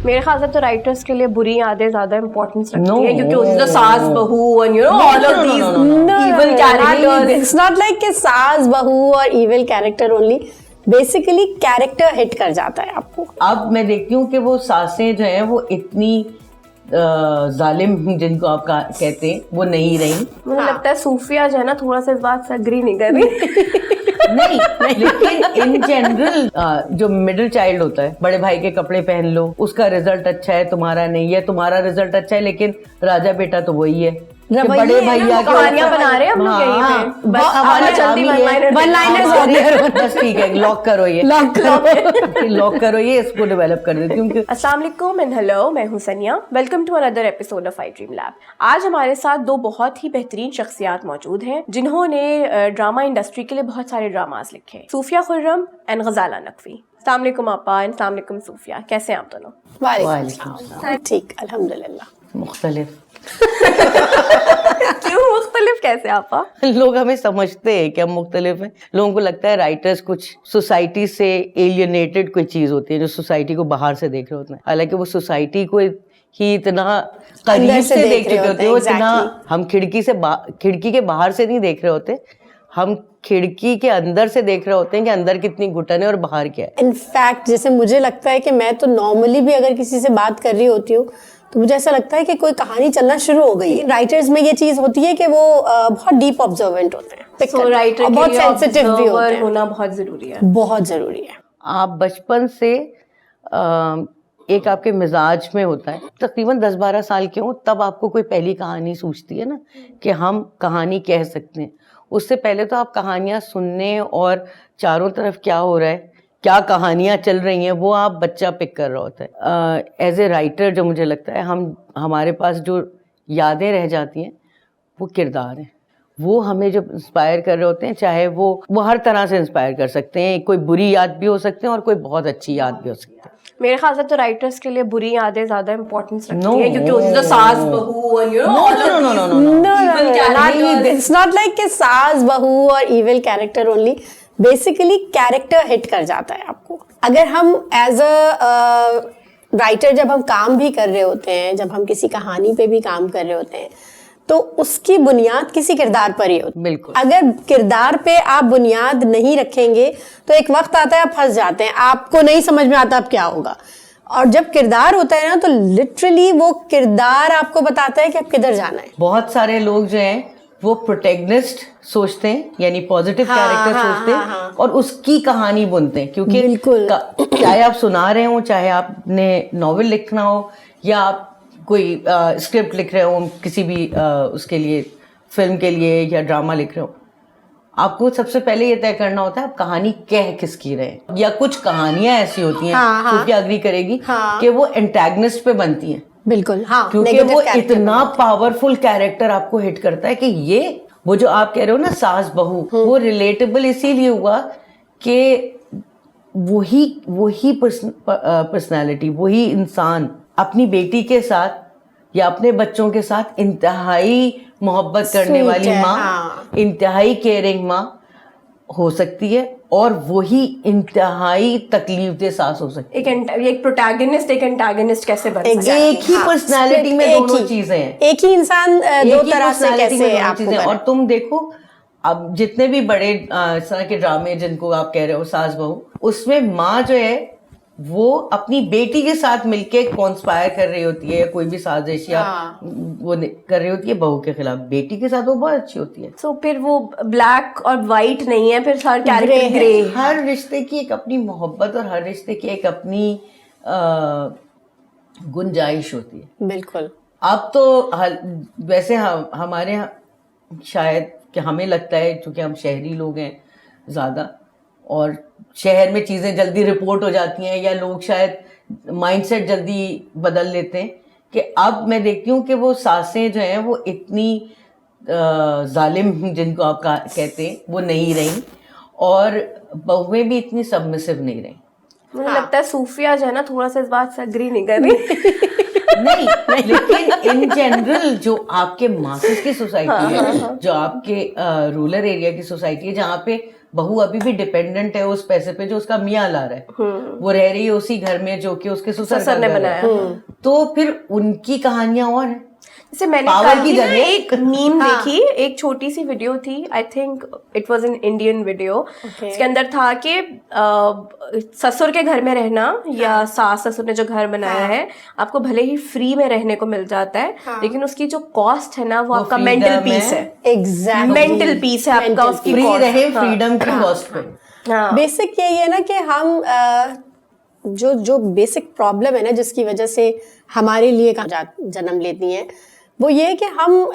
मेरे ख्याल से तो राइटर्स के लिए बुरी यादें ज्यादा इंपॉर्टेंस रखती है क्योंकि उसकी सास बहू and you know all of these evil characters. It's not like कि सास बहू और evil character only. Basically character hit कर जाता है आपको. अब मैं देखती हूँ कि वो सासें जो हैं वो इतनी जालिम जिनको आप कहते हैं वो नहीं रही. मुझे लगता है सूफिया जो है ना थोड़ा सा इस बात से अग्री नहीं कर रही. नहीं, लेकिन इन जनरल जो मिडिल चाइल्ड होता है, बड़े भाई के कपड़े पहन लो, उसका रिजल्ट अच्छा है, तुम्हारा नहीं है, तुम्हारा रिजल्ट अच्छा है, लेकिन राजा बेटा तो वही है. बड़े भैया कहानियां बना रहे हैं हम लोग यहीं पे. बस हमारा जल्दी वन लाइनर्स हो गए. बस ठीक है, लॉक करो ये, लॉक करो ये, इसको डेवलप कर देती हूँ. अस्सलाम वालेकुम एंड हेलो, मैं हूं Saniya. Welcome to another episode of I dream lab. आज हमारे साथ दो बहुत ही बेहतरीन शख्सियात मौजूद हैं जिन्होंने ड्रामा इंडस्ट्री के लिए बहुत सारे ड्रामास लिखे. सूफिया खुर्रम एंड गजाला नकवी. अस्सलाम वालेकुम आपा एंड अस्सलाम वालेकुम सूफिया. कैसे हैं आप दोनों? वालेकुम. ठीक, अल्हम्दुलिल्लाह. मुख्तलिफ. क्यों मुख्तलिफ कैसे आपा? लोग हमें समझते हैं कि हम मुख्तलिफ हैं. लोगों को लगता है राइटर्स कुछ सोसाइटी से एलियनेटेड कोई चीज होती है जो सोसाइटी को बाहर से देख रहे होते हैं. हालांकि वो सोसाइटी को ही इतना करीब से देख रहे होते हैं. इतना हम खिड़की के बाहर से नहीं देख रहे होते, हम खिड़की के अंदर से देख रहे होते हैं कि अंदर कितनी घुटन है और बाहर क्या है. इनफैक्ट जैसे मुझे लगता है कि मैं तो नॉर्मली भी अगर किसी से बात कर रही होती हूँ तो मुझे ऐसा लगता है कि कोई कहानी चलना शुरू हो गई है. राइटर्स में ये चीज होती है कि वो बहुत डीप ऑब्जर्वेंट होते हैं. So, राइटर बहुत सेंसिटिव भी होते हैं. होना बहुत जरूरी है. बहुत जरूरी है. आप बचपन से एक आपके मिजाज में होता है, तकरीबन 10-12 साल के हो तब आपको कोई पहली कहानी सूझती है ना कि हम कहानी कह सकते हैं. उससे पहले तो आप कहानियाँ सुनने और चारों तरफ क्या हो रहा है, क्या कहानियाँ चल रही हैं, वो आप बच्चा पिक कर रहा होता है. एज ए राइटर जो मुझे लगता है हमारे पास जो यादें रह जाती हैं वो किरदार हैं. वो हमें जब इंस्पायर कर रहे होते हैं, चाहे वो हर तरह से इंस्पायर कर सकते हैं. कोई बुरी याद भी हो सकते हैं और कोई बहुत अच्छी याद भी हो सकती है. मेरे ख्याल से तो राइटर्स के लिए बुरी यादें ज्यादा इंपॉर्टेंस रखती है क्योंकि उसकी सास बहू and you know all of these It's not like कि सास बहू और evil character only. Basically character hit कर जाता है आपको. अगर हम एज अ राइटर जब हम काम भी कर रहे होते हैं, जब हम किसी कहानी पे भी काम कर रहे होते हैं, तो उसकी बुनियाद किसी किरदार पर ही होती है. बिल्कुल. अगर किरदार पे आप बुनियाद नहीं रखेंगे तो एक वक्त आता है आप फंस जाते हैं, आपको नहीं समझ में आता अब क्या होगा. और जब किरदार होता है ना तो लिटरली वो किरदार आपको बताता है कि अब किधर जाना है. बहुत सारे लोग जो हैं वो प्रोटेगनिस्ट सोचते हैं, यानी पॉजिटिव कैरेक्टर सोचते हैं और उसकी कहानी बुनते हैं. क्योंकि चाहे आप सुना रहे हो, चाहे आपने नॉवेल लिखना हो या आप कोई स्क्रिप्ट लिख रहे हो किसी भी उसके लिए, फिल्म के लिए या ड्रामा लिख रहे हो, आपको सबसे पहले ये तय करना होता है आप कहानी कह किसकी रहे हैं. या कुछ कहानियां ऐसी होती हैं, सूफी अग्री करेगी, कि वो एंटैगनिस्ट पे बनती हैं. बिल्कुल. हाँ, क्योंकि वो इतना पावरफुल कैरेक्टर आपको हिट करता है कि ये वो जो आप कह रहे हो ना सास बहू, वो रिलेटेबल इसीलिए हुआ कि वही पर्सनालिटी, वही इंसान अपनी बेटी के साथ या अपने बच्चों के साथ इंतहाई मोहब्बत करने वाली माँ, इंतहाई केयरिंग माँ हो सकती है और वही इंतहाई तकलीफ सास हो सकती है. एक प्रोटैगनिस्ट एक एंटागनिस्ट कैसे बन सकता है? एक ही पर्सनालिटी में दोनों चीजें हैं. एक ही इंसान दो तरह से कैसे आपको. और तुम देखो अब जितने भी बड़े इस तरह के ड्रामे जिनको आप कह रहे हो सास बहू, उसमें माँ जो है वो अपनी बेटी के साथ मिलके कॉन्स्पायर कर रही होती है, कोई भी साजिश या वो कर रही होती है बहू के खिलाफ. बेटी के साथ वो बहुत अच्छी होती है. तो फिर वो ब्लैक और वाइट नहीं है, फिर हर कैरेक्टर ग्रे. हर रिश्ते की एक अपनी मोहब्बत और हर रिश्ते की एक अपनी गुंजाइश होती है. बिल्कुल. अब तो वैसे हमारे यहाँ शायद कि हमें लगता है क्योंकि हम शहरी लोग हैं ज़्यादा और शहर में चीज़ें जल्दी रिपोर्ट हो जाती हैं या लोग शायद माइंडसेट जल्दी बदल लेते हैं कि अब मैं देखती हूँ कि वो सासें जो हैं वो इतनी जालिम जिनको आप कहते हैं वो नहीं रही और बहुएं भी इतनी सबमिसिव नहीं रही. मुझे लगता है सूफिया जो है ना थोड़ा सा इस बात से एग्री नहीं कर रही। नहीं, लेकिन इन जनरल जो आपके मासेस की सोसाइटी है, जो आपके रूरल एरिया की सोसाइटी है, जहाँ पे बहू अभी भी डिपेंडेंट है उस पैसे पे जो उसका मियाँ ला रहा है, वो रह रही है उसी घर में जो कि उसके ससुर ने बनाया, तो फिर उनकी कहानियां और हैं। जैसे मैंने कल ही ना एक मीम देखी, एक छोटी सी वीडियो थी, I think it was an Indian video. इसके अंदर था कि ससुर के घर में रहना या सास ससुर ने जो घर बनाया है, आपको भले ही फ्री में रहने को मिल जाता है, लेकिन उसकी जो कॉस्ट है ना वो आपका मेंटल पीस है। एग्जैक्टली, मेंटल पीस है आपका, उसकी फ्री रहे फ्रीडम की कॉस्ट पे। बेसिक यही है ना कि हम जो बेसिक प्रॉब्लम है ना जिसकी वजह से हमारे लिए जन्म लेती हैं, वो ये है कि हम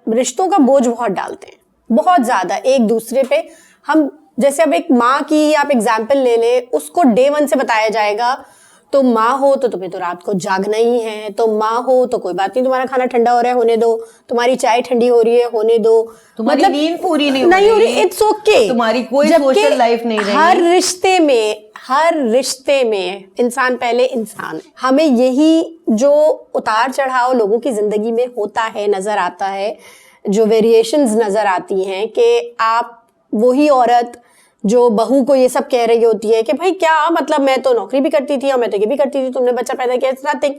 रिश्तों का बोझ बहुत डालते हैं, बहुत ज्यादा एक दूसरे पे। हम जैसे अब एक माँ की आप एग्जाम्पल ले लें, उसको डे 1 से बताया जाएगा तुम माँ हो तो तुम्हें तो रात को जागना ही है, तुम माँ हो तो कोई बात नहीं, तुम्हारा खाना ठंडा हो रहा है होने दो, तुम्हारी चाय ठंडी हो रही है होने दो, तुम्हारी नींद पूरी नहीं हो रही, इट्स ओके, तुम्हारी कोई सोशल लाइफ नहीं रही। हर रिश्ते में इंसान पहले इंसान है। हमें यही जो उतार चढ़ाव लोगों की जिंदगी में होता है, नजर आता है, जो वेरिएशंस नजर आती हैं कि आप वही औरत जो बहू को ये सब कह रही होती है कि भाई क्या मतलब, मैं तो नौकरी भी करती थी और मैं तो ये भी करती थी, तुमने बच्चा पैदा किया, इट्स नथिंग।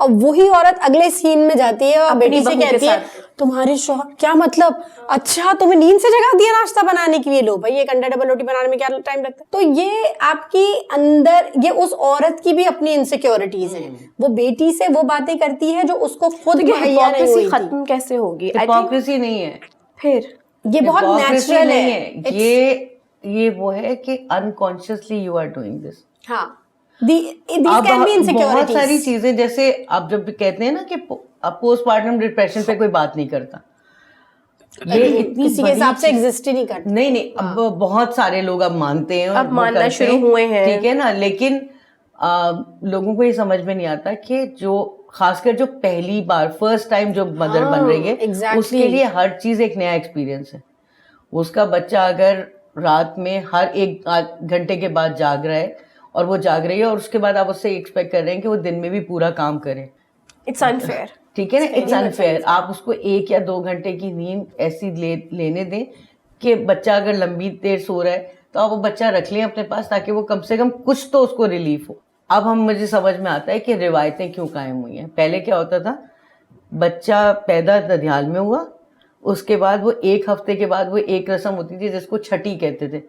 और वही औरत अगले सीन में जाती है और बेटी से कहती है तुम्हारे शौहर, क्या मतलब, अच्छा तुम्हें नींद से जगा दिया नाश्ता बनाने के लिए, लो भाई एक अंडा डबल रोटी बनाने में क्या टाइम लगता है। तो ये आपकी अंदर, ये उस औरत की भी अपनी इनसिक्योरिटीज हैं, वो बेटी से वो बातें करती है जो उसको खुद मुहैया नहीं हुई। खत्म कैसे होगी? हिपोक्रेसी नहीं है, फिर ये बहुत नेचुरल है। ये वो है कि unconsciously you are doing this. हाँ, बहुत सारी चीजें, जैसे आप जब कहते हैं ना कि पोस्टमार्टम डिप्रेशन पे कोई बात नहीं करता, ये इतनी किसी के हिसाब से एग्जिस्ट ही नहीं करता। नहीं, अब बहुत सारे लोग अब मानते हैं, अब मानना शुरू हुए हैं, ठीक है ना, लेकिन लोगों को ये समझ में नहीं आता कि जो खासकर जो पहली बार फर्स्ट टाइम जो मदर बन रही है, उसके लिए हर चीज एक नया एक्सपीरियंस है। उसका बच्चा अगर रात में हर 1 घंटे के बाद जाग रहा है और वो जाग रही है और उसके बाद आप उससे एक्सपेक्ट कर रहे हैं कि वो दिन में भी पूरा काम करे, इट्स अनफेयर, ठीक है ना, इट्स अनफेयर। आप उसको 1 या 2 घंटे की नींद ऐसी लेने दें कि बच्चा अगर लंबी देर सो रहा है तो आप वो बच्चा रख लें अपने पास, ताकि वो कम से कम कुछ तो उसको रिलीफ हो। अब मुझे समझ में आता है कि रिवायतें क्यों कायम हुई हैं। पहले क्या होता था, बच्चा पैदा ननिहाल में हुआ, उसके बाद वो 1 हफ्ते के बाद वो एक रस्म होती थी जिसको छठी कहते थे,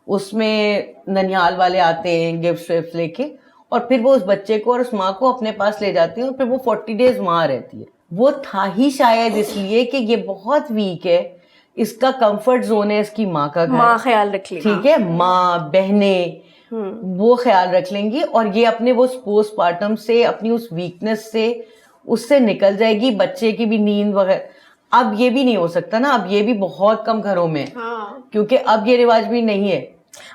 उसमें ननिहाल वाले आते हैं गिफ्ट विफ्ट लेके, और फिर वो उस बच्चे को और उस माँ को अपने पास ले जाते हैं और फिर वो 40 डेज वहाँ रहती है। वो था ही शायद इसलिए कि ये बहुत वीक है, इसका कंफर्ट जोन है इसकी माँ का घर, माँ ख्याल रख लेगी, ठीक है, माँ बहनें वो ख्याल रख लेंगी और ये अपने वो पोस्टमार्टम से, अपनी उस वीकनेस से उससे निकल जाएगी, बच्चे की भी नींद वगैरह। अब ये भी नहीं हो सकता ना, अब ये भी बहुत कम घरों में, क्योंकि अब ये रिवाज भी नहीं है।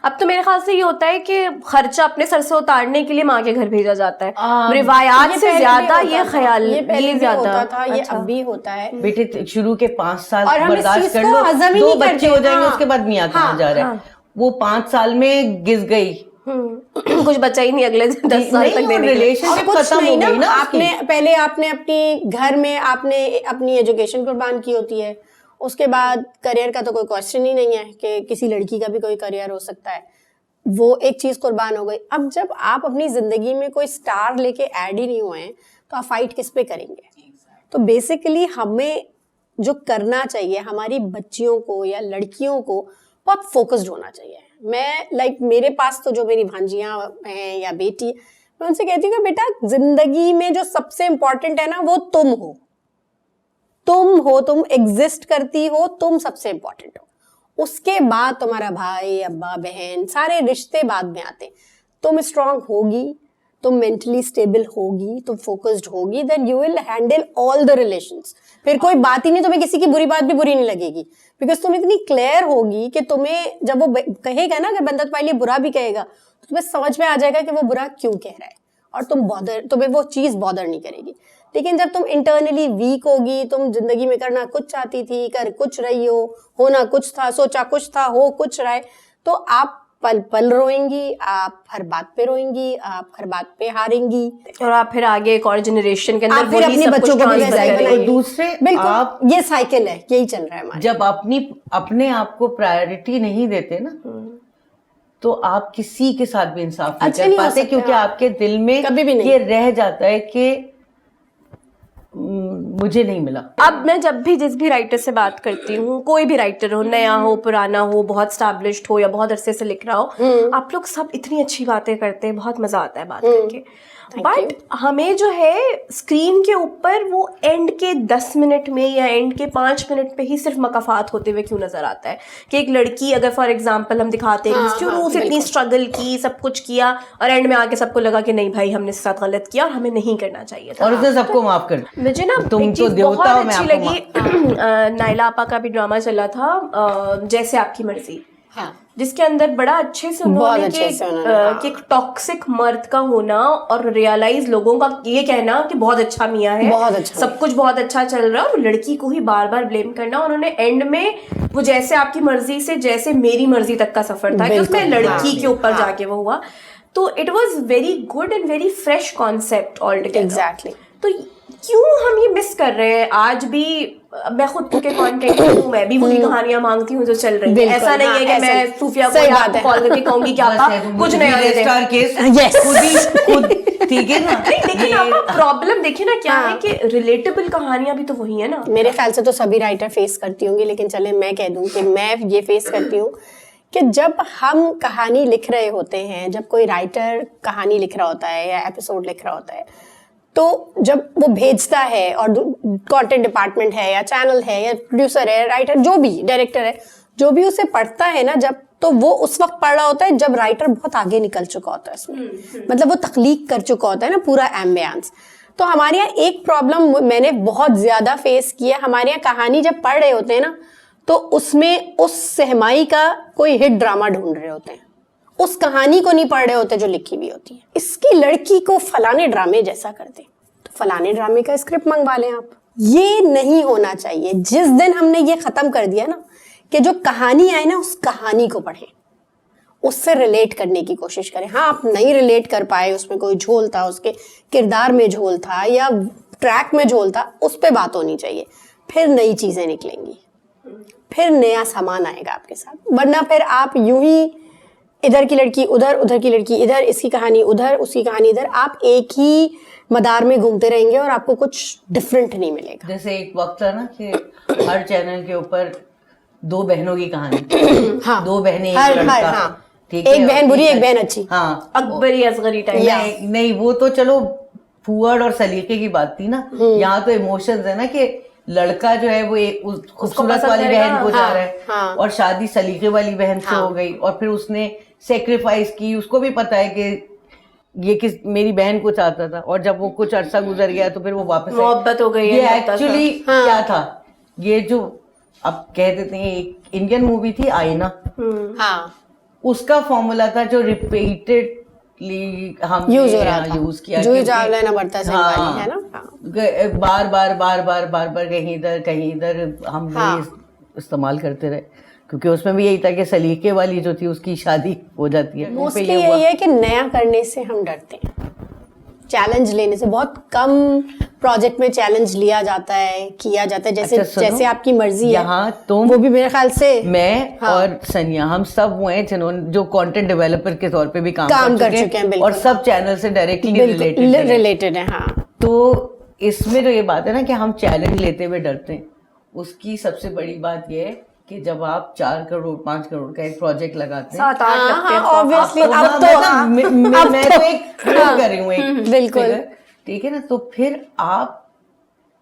अब तो मेरे ख्याल से ये होता है कि खर्चा अपने सर से उतारने के लिए माँ के घर भेजा जाता है, रिवायात से ज्यादा ये ख्याल, ये ज्यादा होता था, ये अब भी होता है। बेटे शुरू के 5 साल बर्दाश्त कर लो, 2 बच्चे हो जाएंगे, उसके बाद मियाँ कहाँ जा रहा है, वो 5 साल में घिस गई, कुछ बचा ही नहीं अगले 10 साल तक देने रिलेशनशिप खत्म हो गई ना। आपने पहले आपने अपनी घर में आपने अपनी एजुकेशन कुर्बान की होती है, उसके बाद करियर का तो कोई क्वेश्चन ही नहीं है कि किसी लड़की का भी कोई करियर हो सकता है, वो एक चीज कुर्बान हो गई। अब जब आप अपनी जिंदगी में कोई स्टार लेके ऐड ही नहीं हुए हैं तो आप फाइट किस पे करेंगे? तो बेसिकली हमें जो करना चाहिए, हमारी बच्चियों को या लड़कियों को बहुत फोकस्ड होना चाहिए। मैं मेरे पास तो जो मेरी भांजियां हैं या बेटी, मैं उनसे कहती हूँ कि बेटा जिंदगी में जो सबसे इम्पोर्टेंट है ना वो तुम हो, तुम एग्जिस्ट करती हो, तुम सबसे इम्पोर्टेंट हो। उसके बाद तुम्हारा भाई अब्बा बहन सारे रिश्ते बाद में आते। तुम स्ट्रांग होगी, तुम मेंटली स्टेबल होगी, तुम फोकस्ड होगी, then you will handle all the relations. फिर कोई बात ही नहीं, तुम्हें किसी की बुरी बात भी बुरी नहीं लगेगी, बिकॉज तुम इतनी क्लियर होगी कि तुम्हें जब वो कहेगा ना, अगर बंदा तुम्हारे लिए बुरा भी कहेगा तो तुम्हें समझ में आ जाएगा कि वो बुरा क्यों कह रहा है, और तुम्हें वो चीज बॉदर नहीं करेगी। लेकिन जब तुम इंटरनली वीक होगी, तुम जिंदगी में करना कुछ चाहती थी, कर कुछ रही हो, होना कुछ था, सोचा कुछ था, हो कुछ रहा है, तो आप पल पल रोएंगी, आप हर बात पे रोएंगी, आप हर बात पे हारेंगी, और आप फिर आगे एक और जनरेशन के अंदर आप फिर वही अपने सब बच्चों कुछ को भी ट्रांसफर वैसा ही करेंगे। बनाएंगे। दूसरे बिल्कुल आप ये साइकिल है, यही चल रहा है हमारा। जब अपने आप को प्रायोरिटी नहीं देते ना, तो आप किसी के साथ भी इंसाफ नहीं अच्छे कर नहीं हो पाते, सकते क्योंकि आप। आपके दिल में कभी भी नहीं। ये रह जाता है कि मुझे नहीं मिला। अब मैं जब भी जिस भी राइटर से बात करती हूँ, कोई भी राइटर हो, नया हो, पुराना हो, बहुत स्टैब्लिश्ड हो या बहुत अरसे से लिख रहा हो, आप लोग सब इतनी अच्छी बातें करते हैं, बहुत मजा आता है बात करके। बट हमें जो है स्क्रीन के ऊपर वो एंड के 10 मिनट में या एंड के 5 मिनट पे ही सिर्फ मकाफात होते हुए क्यों नजर आता है कि एक लड़की, अगर फॉर एग्जांपल हम दिखाते हैं कि शुरू से इतनी स्ट्रगल की, सब कुछ किया, और एंड में आके सबको लगा कि नहीं भाई हमने इसके साथ गलत किया और हमें नहीं करना चाहिए था, और उसने सबको माफ कर दिया। मुझे ना तुम एक तो चीज देवता बहुत हो, मैं अच्छी आपको लगी। नायला आपा का भी ड्रामा चला था, जैसे आपकी मर्जी, हाँ, जिसके अंदर बड़ा अच्छे से बहुत उन्होंने अच्छे से उन्होंने, कि एक टॉक्सिक मर्द का होना और रियलाइज लोगों का ये कहना कि बहुत अच्छा मियाँ है, बहुत अच्छा, सब कुछ बहुत अच्छा चल रहा है, और लड़की को ही बार बार ब्लेम करना। उन्होंने एंड में वो जैसे आपकी मर्जी से जैसे मेरी मर्जी तक का सफर था कि उसमें लड़की के ऊपर जाके वो हुआ, तो it was very good and very fresh concept all together. Exactly. तो क्यों हम ये मिस कर रहे हैं आज भी? मैं खुद के कंटेंट हूँ, मैं भी वही कहानियां मांगती हूँ जो चल रही है। ऐसा नहीं है कि मैं सूफिया को आपको कॉल करके कहूंगी कि आपा कुछ नया दे दें। खुद ठीक है ना। नहीं, लेकिन आपका प्रॉब्लम देखिए ना क्या है कि रिलेटेबल कहानियां भी तो वही है ना। मेरे ख्याल से तो सभी राइटर फेस करती होंगी, लेकिन चले मैं कह दूं कि मैं ये फेस करती हूँ कि जब हम कहानी लिख रहे होते हैं, जब कोई राइटर कहानी लिख रहा होता है या एपिसोड लिख रहा होता है, तो जब वो भेजता है और कंटेंट डिपार्टमेंट है या चैनल है या प्रोड्यूसर है, राइटर जो भी, डायरेक्टर है, जो भी उसे पढ़ता है ना, जब तो वो उस वक्त पढ़ रहा होता है जब राइटर बहुत आगे निकल चुका होता है इसमें, मतलब वो तख्लीक कर चुका होता है ना पूरा एम्बियंस। तो हमारे यहाँ एक प्रॉब्लम मैंने बहुत ज्यादा फेस किया, हमारे यहाँ कहानी जब पढ़ रहे होते हैं ना, तो उसमें उस सहमाई का कोई हिट ड्रामा ढूंढ रहे होते हैं, उस कहानी को नहीं पढ़ रहे होते जो लिखी हुई होती है। इसकी लड़की को फलाने ड्रामे जैसा कर दे, तो फलाने ड्रामे का स्क्रिप्ट मंगवा लें आप। ये नहीं होना चाहिए। जिस दिन हमने ये खत्म कर दिया ना कि जो कहानी आए ना उस कहानी को पढ़ें, उससे रिलेट करने की कोशिश करें। हाँ, आप नहीं रिलेट कर पाए, उसमें कोई झोल था, उसके किरदार में झोल था या ट्रैक में झोल था, उस पर बात होनी चाहिए। फिर नई चीजें निकलेंगी, फिर नया सामान आएगा आपके साथ। वरना फिर आप यूं ही इधर की लड़की उधर, उधर की लड़की इधर, इसकी कहानी उधर, उसकी कहानी इधर, आप एक ही मदार में घूमते रहेंगे और आपको कुछ डिफरेंट नहीं मिलेगा। जैसे एक वक्त था ना कि हर चैनल के ऊपर दो बहनों की कहानी, हाँ, दो बहनें, एक हर लड़का, हाँ, ठीक एक है, बहन बुरी एक बहन अच्छी। हाँ, अकबरी असगरी टाइप। नहीं वो तो चलो फुअर और सलीके की बात थी ना। यहाँ तो इमोशंस है ना कि लड़का जो है वो एक खूबसूरत वाली बहन को जा रहा है, हाँ, और शादी सलीके वाली बहन से हो गई, और फिर उसने सेक्रीफाइस की, उसको भी पता है कि ये किस मेरी बहन को चाहता था, और जब वो कुछ अरसा गुजर गया तो फिर वो वापस मोहब्बत हो गई है। ये एक्चुअली क्या था, ये जो अब कह देते हैं एक इंडियन मूवी थी आईना, हाँ, उसका फॉर्मूला था जो रिपीटेडली हम यूज हो रहा था, यूज किया, जूही चावला ना बढ़ता सिंह वाली, हाँ, है ना, बार बार बार बार बार बार कहीं इधर हम हाँ, इस्तेमाल करते रहे, क्योंकि उसमें भी यही था कि सलीके वाली जो थी उसकी शादी हो जाती है। मोस्टली यही है कि नया करने से हम डरते हैं, चैलेंज लेने से। बहुत कम प्रोजेक्ट में चैलेंज लिया जाता है, किया जाता है। जैसे अच्छा, जैसे आपकी मर्जी है, यहाँ तुम, वो भी मेरे ख्याल से मैं और सनिया, हम सब वो हैं जिन्होंने जो कंटेंट डेवलपर के तौर पे भी काम कर चुके हैं, बिल्कुल, और सब चैनल से डायरेक्टली रिलेटेड है। हाँ, तो इसमें जो ये बात है ना कि हम चैलेंज लेते हुए डरते हैं, उसकी सबसे बड़ी बात ये है कि जब आप 4 करोड़ 5 करोड़ का एक प्रोजेक्ट लगाते हैं, 7-8 लगते हैं ऑब्वियसली। अब तो मैं तो एक कर रही हूँ एक बिल्कुल, figure, ठीक है ना, तो फिर आप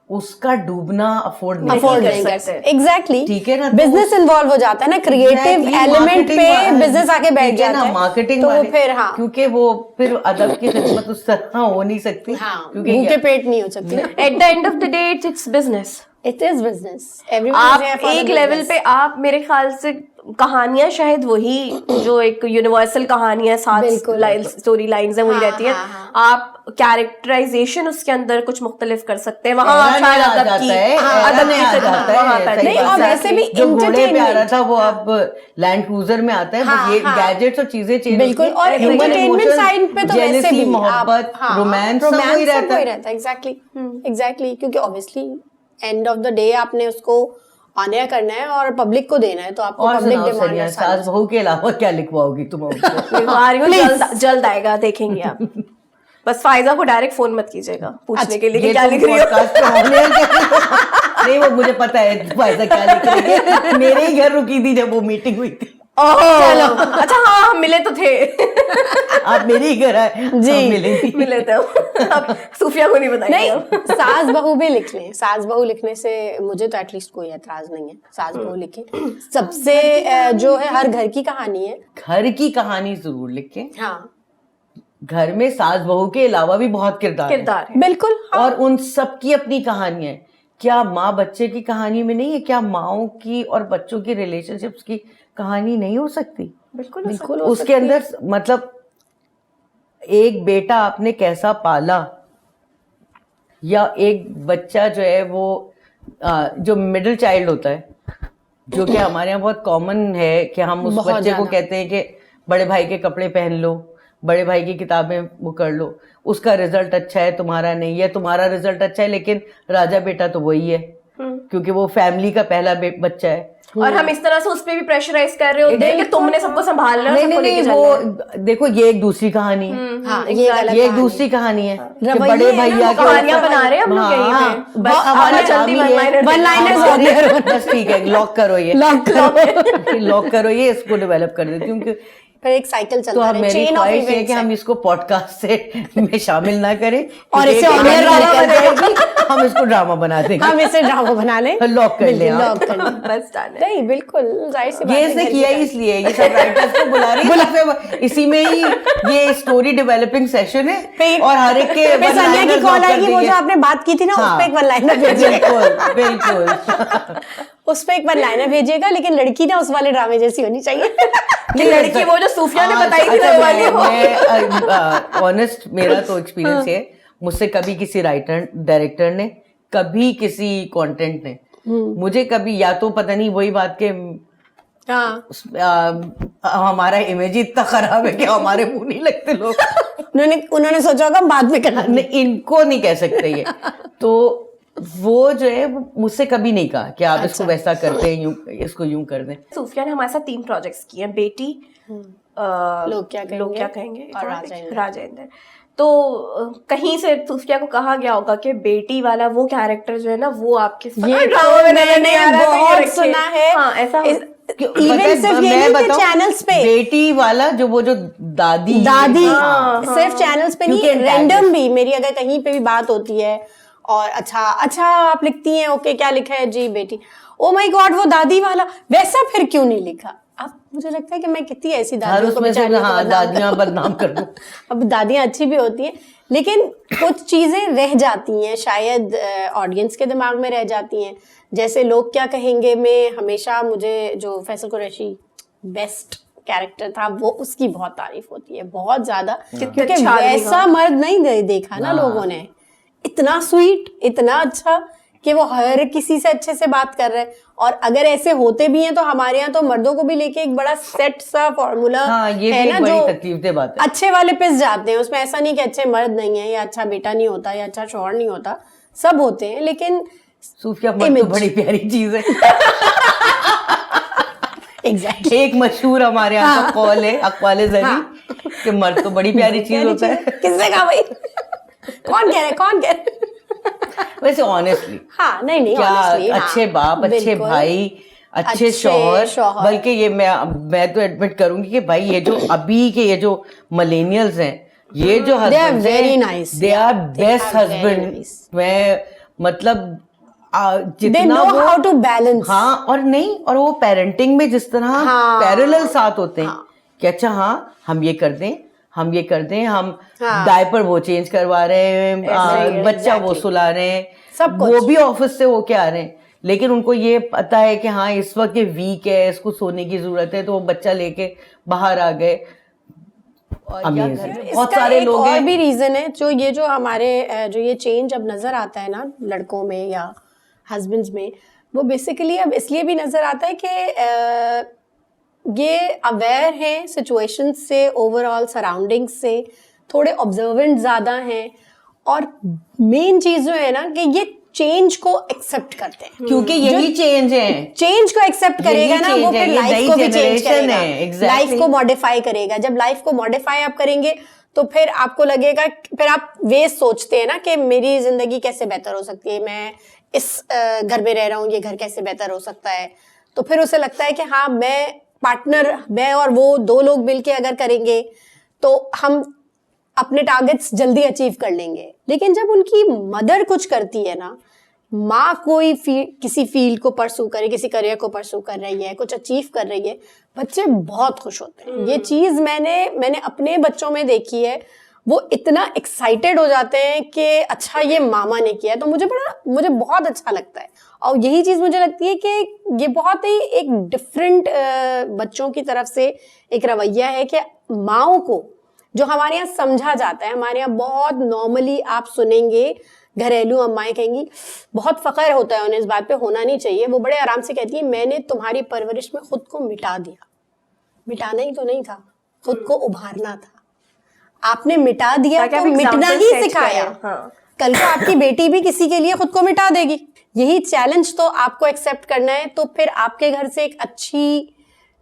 उसका डूबना अफोर्ड नहीं कर सकते। एग्जैक्टली, ठीक है ना, बिजनेस इन्वॉल्व हो जाता है ना, क्रिएटिव एलिमेंट पे बिजनेस आके बैठ जाता है, मार्केटिंग तो वो फिर, हाँ, क्योंकि वो फिर अदब की खिदमत उस तरह हो नहीं सकती, हाँ, क्योंकि भूखे पेट नहीं हो सकती। At the end of the day it's business. It is business. आप एक लेवल पे, आप मेरे ख्याल से कहानियां शायद वही जो एक यूनिवर्सल कहानियां, बिल्कुल, सात स्टोरी लाइंस है वही रहती है। आप कैरेक्टराइजेशन उसके अंदर कुछ मुख्तलिफ कर सकते हैं, वहां आप शायद अदब की नहीं, और वैसे भी जो घोड़े पे आ रहा entertainment, था वो अब लैंड क्रूजर में आता है, बस ये गैजेट्स और चीजें चेंज, बिल्कुल, और एंटरटेनमेंट साइड पे तो वैसे भी मोहब्बत, रोमांस सब वही रहता है। एग्जैक्टली, क्योंकि obviously end of the day आपने उसको ऑनर करना है और पब्लिक को देना है, तो आपको और पब्लिक सुनाओ डिमांड सनिया, सास बहू के अलावा क्या लिखवाओगी तुम हमसे? जल्द आएगा, देखेंगे आप। बस फायजा को डायरेक्ट फोन मत कीजिएगा पूछने के लिए कि ये क्या तुम लिख रही हो। podcast पे होने हैं। नहीं, वो मुझे पता है फायजा क्या लिख रही है, मेरे ही घर रुकी थी जब वो मीटिंग हुई थी। चलो, अच्छा हाँ, हम मिले तो थे। आप मेरे ही घर आए जी, मिले थे। अब सूफिया को नहीं बताएंगे। नहीं, सास बहू भी लिख लें, सास बहू लिखने से मुझे तो एटलीस्ट कोई एतराज नहीं है, सास बहू लिखें। सबसे जो है हर घर की कहानी है, घर की कहानी जरूर लिखें। हाँ घर में सास बहू के अलावा भी बहुत किरदार है। बिल्कुल, हाँ। और उन सब की अपनी कहानियां है। क्या माँ बच्चे की कहानी में नहीं है? क्या माओ की और बच्चों की रिलेशनशिप्स की कहानी नहीं हो सकती? बिल्कुल बिल्कुल उसके अंदर मतलब एक बेटा आपने कैसा पाला, या एक बच्चा जो है वो जो मिडिल चाइल्ड होता है, जो कि हमारे यहाँ बहुत कॉमन है कि हम उस बच्चे को कहते हैं कि बड़े भाई के कपड़े पहन लो, बड़े भाई की किताबें वो कर लो, उसका रिजल्ट अच्छा है तुम्हारा नहीं है, तुम्हारा रिजल्ट अच्छा है लेकिन राजा बेटा तो वही है, क्योंकि वो फैमिली का पहला बच्चा है। और हम इस तरह से उस पे भी प्रेशराइज कर रहे होते हैं कि तुमने सबको संभालना है, सबको लेके नहीं, वो देखो ये एक दूसरी कहानी है। हाँ, ये एक दूसरी कहानी है कि रवैये बड़े भैया की कहानियां बना रहे हैं हम लोग यहीं पे। बस आना जल्दी वन-लाइनर्स बस ठीक है, लॉक करो ये, लॉक करो ये, इसको डेवलप कर देती हूँ। फिर एक साइकिल तो चलता अब है, मेरी चेन ऑफ ख्वाहिश है इवेंट्स कि हम इसको पॉडकास्ट से में शामिल ना करें और इसे हम इसको ड्रामा बना देंगे, हम इसे ड्रामा बना लें, लॉक कर लें, लॉक कर लें। बस डन है। नहीं, बिल्कुल जाहिर सी बात ये है, इसने घर किया की ही इसलिए, ये सब राइटर्स को बुला रही है, इसी में ही ये स्टोरी डेवलपिंग सेशन है और हर एक के फिर सनिया की कॉल आएगी, वो जो आपने बात की थी ना, उस पे एक वन लाइनर भेजिएगा, बिल्कुल उस पे एक वन लाइनर भेजिएगा, लेकिन लड़की ना उस वाले ड्रामे जैसी होनी चाहिए। कि लड़की वो जो सूफिया ने बताई थी वो वाली हो। मैं ऑनेस्ट, मेरा तो एक्सपीरियंस है, मुझसे कभी किसी राइटर डायरेक्टर ने, कभी किसी कंटेंट ने मुझे कभी, या तो पता नहीं वही बात के हमारा इमेज इतना खराब है कि हमारे मुंह नहीं लगते लोग, उन्होंने सोचा होगा बाद में करना, इनको नहीं कह सकते ये, तो वो जो है मुझसे कभी नहीं कहा कि आप इसको वैसा करते हैं, यूं इसको यूं कर दें। सूफिया ने हमारे साथ 3 प्रोजेक्ट्स किए हैं, बेटी, लोग क्या कहेंगे और राजेंद्र। तो कहीं से सूफिया को कहा गया होगा कि बेटी वाला वो कैरेक्टर जो है ना वो आपके मैंने बहुत सुना है। हाँ, ऐसा इवन सिर्फ ये नहीं कि चैनल्स पे बेटी वाला जो वो जो दादी सिर्फ चैनल्स पे नहीं, रैंडम भी, मेरी अगर कहीं पे भी बात होती है और अच्छा आप लिखती हैं, ओके क्या लिखा है जी बेटी, ओ माय गॉड वो दादी वाला, वैसा फिर क्यों नहीं लिखा? अब मुझे लगता है कि मैं कितनी ऐसी दादियों को दादियां बदनाम कर दूं। अब दादियां अच्छी भी होती हैं, लेकिन कुछ चीजें रह जाती हैं, शायद ऑडियंस के दिमाग में रह जाती हैं। जैसे लोग क्या कहेंगे में हमेशा मुझे जो फैसल कुरैशी बेस्ट कैरेक्टर था, वो उसकी बहुत तारीफ होती है, बहुत ज्यादा, क्योंकि वैसा मर्द नहीं देखा ना लोगों ने, इतना स्वीट, इतना अच्छा कि वो हर किसी से अच्छे से बात कर रहे हैं। और अगर ऐसे होते भी हैं तो हमारे यहाँ तो मर्दों को भी लेके एक बड़ा सेट सा फॉर्मूला है ना, जो तकलीफ बात है, अच्छे वाले पिस जाते हैं उसमें। ऐसा नहीं कि अच्छे मर्द नहीं है, या अच्छा बेटा नहीं होता, या अच्छा शौहर नहीं होता, सब होते हैं, लेकिन सूफिया मर्द तो बड़ी प्यारी चीज है। एग्जैक्टली एक मशहूर हमारे यहाँ का कॉल है अकवाले जरी कि मर्द तो बड़ी प्यारी चीज होता है। किसने कहा भाई? कौन कह रहे? वैसे ऑनेस्टली नहीं क्या honestly, अच्छे बाप, अच्छे भाई, अच्छे शौहर, बल्कि ये मैं तो एडमिट करूंगी कि भाई ये जो अभी के ये जो मिलेनियल्स हैं, ये जो हस्बैंड हैं, दे आर बेस्ट हस्बैंड। मैं मतलब जितना वो हाउ टू बैलेंस, और नहीं, और वो पेरेंटिंग में जिस तरह पैरेलल साथ होते हैं कि अच्छा हम ये कर दें, हम ये कर दें, हम डायपर वो चेंज करवा रहे हैं, बच्चा वो सुला रहे हैं, वो भी ऑफिस से वो क्या आ रहे हैं, लेकिन उनको ये पता है कि हाँ इस वक्त ये वीक है, इसको सोने की जरूरत है, तो वो बच्चा लेके बाहर आ गए। और या घर में बहुत सारे लोग और हैं। भी रीजन है जो हमारे जो ये चेंज अब नजर आता है ना लड़कों में या हस्बैंड्स में, वो बेसिकली अब इसलिए भी नजर आता है कि ये अवेयर हैं सिचुएशन से, ओवरऑल सराउंडिंग से, थोड़े ऑब्जर्वेंट ज्यादा हैं, और मेन चीज जो है ना कि ये चेंज को एक्सेप्ट करते हैं, क्योंकि यही चेंज है। चेंज को एक्सेप्ट करेगा ना वो फिर लाइफ को भी चेंज करेगा, लाइफ को मॉडिफाई करेगा। जब लाइफ को मॉडिफाई आप करेंगे तो फिर आपको लगेगा, फिर आप वे सोचते हैं ना कि मेरी जिंदगी कैसे बेहतर हो सकती है, मैं इस घर में रह रहा हूँ, ये घर कैसे बेहतर हो सकता है। तो फिर उसे लगता है कि हाँ मैं और वो 2 लोग मिलके अगर करेंगे तो हम अपने टारगेट्स जल्दी अचीव कर लेंगे। लेकिन जब उनकी मदर कुछ करती है ना, माँ कोई किसी फील्ड को परसू करे, किसी करियर को परसू कर रही है, कुछ अचीव कर रही है, बच्चे बहुत खुश होते हैं। ये चीज मैंने अपने बच्चों में देखी है, वो इतना एक्साइटेड हो जाते हैं कि अच्छा ये मामा ने किया, तो मुझे बहुत अच्छा लगता है। और यही चीज मुझे लगती है कि ये बहुत ही एक डिफरेंट बच्चों की तरफ से एक रवैया है कि माओ को जो हमारे यहाँ समझा जाता है, हमारे यहाँ बहुत नॉर्मली आप सुनेंगे घरेलू अम्माएं कहेंगी, बहुत फख्र होता है उन्हें इस बात पे, होना नहीं चाहिए, वो बड़े आराम से कहती है मैंने तुम्हारी परवरिश में खुद को मिटा दिया। मिटाना ही तो नहीं था, खुद को उभारना था। आपने मिटा दिया तो मिटना ही सिखाया। हाँ। कल को आपकी बेटी भी किसी के लिए खुद को मिटा देगी। यही चैलेंज तो आपको एक्सेप्ट करना है, तो फिर आपके घर से एक अच्छी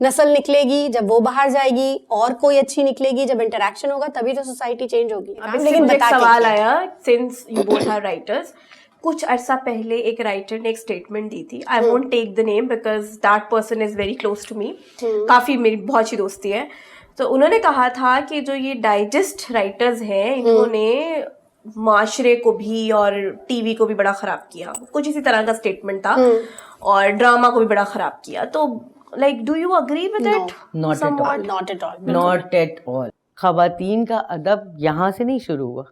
नस्ल निकलेगी, जब वो बाहर जाएगी और कोई अच्छी निकलेगी, जब इंटरेक्शन होगा तभी तो सोसाइटी चेंज होगी। लेकिन मुझे एक सवाल आया, since you both are writers, कुछ अरसा पहले एक राइटर ने एक स्टेटमेंट दी थी, I won't take the name because that person is very close to me, काफी मेरी बहुत अच्छी दोस्ती है। तो उन्होंने कहा था कि जो ये डाइजेस्ट राइटर्स हैं, इन्होंने माशरे को भी और टीवी को भी बड़ा खराब किया, कुछ इसी तरह का स्टेटमेंट था, और ड्रामा को भी बड़ा खराब किया। तो like do you agree with it? Not at all. खवातीन का अदब यहाँ से नहीं शुरू हुआ,